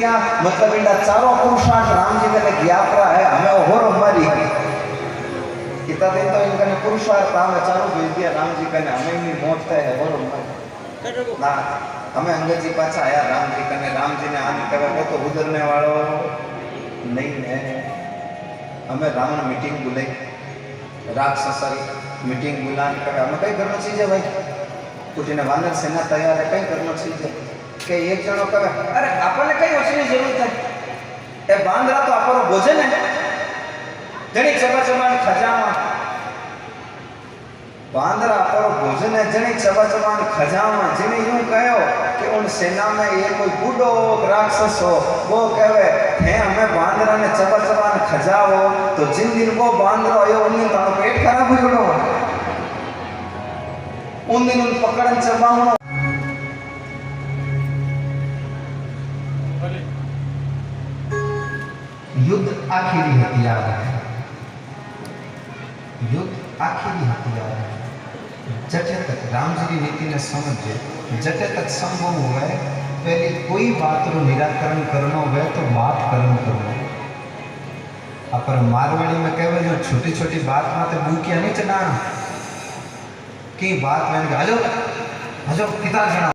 दिया मतलब इंडा चारों पुरुषार्थ राम जी ने ज्ञापरा है हमें और हमारी कितना दिन तो इनका ने पुरुषार्थ हमें चारों भेज दिया राम जी का हमें इनकी मौत है और हमारी ना हमें अंगद जी पाछा आया राम जी कने राम जी ने आने कहा वो तो उधरने वालों नहीं है हमें रावण मीटिंग बुलाई राक्षसारी मीटिंग बुलाने कहा हमें कई करना चाहिए भाई कुछ ने वानर सेना तैयार है कई करना चाहिए के एक जणो कहे अरे आपने कई वस्तुની જરૂર છે એ બાંદરા તો આપણો ભોજન है जणी चबा चबान खजामा बांदरा આપણો ભોજન है जणी चबा चबान खजामा जिने यूं कहो कि उन सेना में ये कोई बूढ़ो राक्षस हो वो कहे है हमें बांदरा ने चबा चबान खजाओ तो जिन दिन वो बांदरो आयो उन दिन तारो पेट खराब होयो उन दिन उन पकड़न चबावणो युद्ध आखिरी हथियार है युद्ध आखिरी हथियार है जटे तक राम जी की नीति ने समझे जटे तक संभव हुआ पहले कोई बात रो निराकरण करना हो तो बात कर्म करना अपर मारवाड़ी में कहवे जो छोटी छोटी बात में तो भूखिया नहीं चना की बात में हजो हजो कितना जना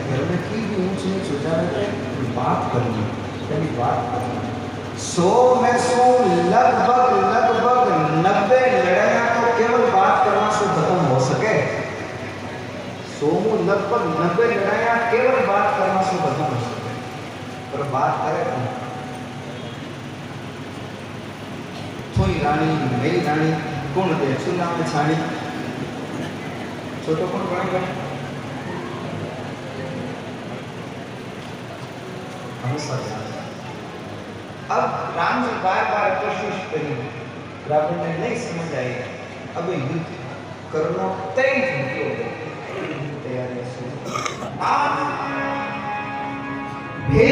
घर में की भी ऊंच नीच हो जाए बात करनी पहली बात करनी 100 में 100 लगभग 90 लड़ाइयां तो केवल बात करना से खत्म हो सके 100 में लगभग 90 लड़ाइयां केवल बात करना से खत्म हो सके पर बात करे थोड़ी रानी मेरी रानी कौन दे चूल्हा में छानी छोटो कौन बने हमेशा अब राम जी बार बार कोशिश करी रावण ने नहीं समझ आई अब युद्ध करना तय हो तैयारी शुरू आप भी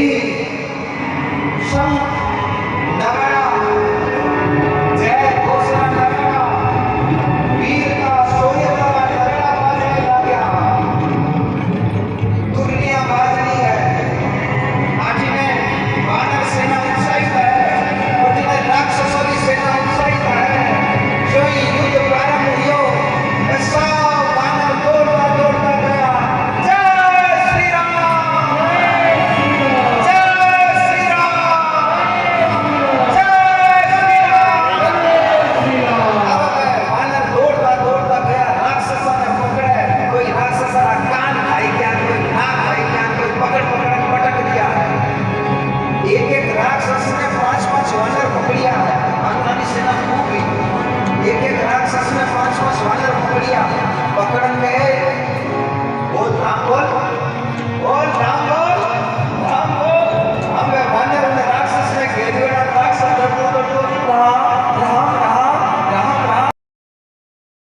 सम नगरा जय घोषणा नगरा वीर का शौर्य का नगरा बाजने लगा दुनिया बाजनी है आज ने वानर सेना राक्षसों सेना उत्साहित है जो युद्ध प्रारंभ हुआ ऐसा वानर दौड़ता दौड़ता गया जय श्री राम जय श्री राम जय श्री राम वानर दौड़ता दौड़ता गया राक्षसों ने पकड़े कोई राक्षस का कान खाई गया कोई नाक खाई गया कोई पकड़ पकड़ पटक दिया एक एक राक्षस ने 5-5 वानर पकड़िया वानरानी सेना खूब गई एक एक राक्षस ने 5-5 वानर पकड़िया पकड़न गए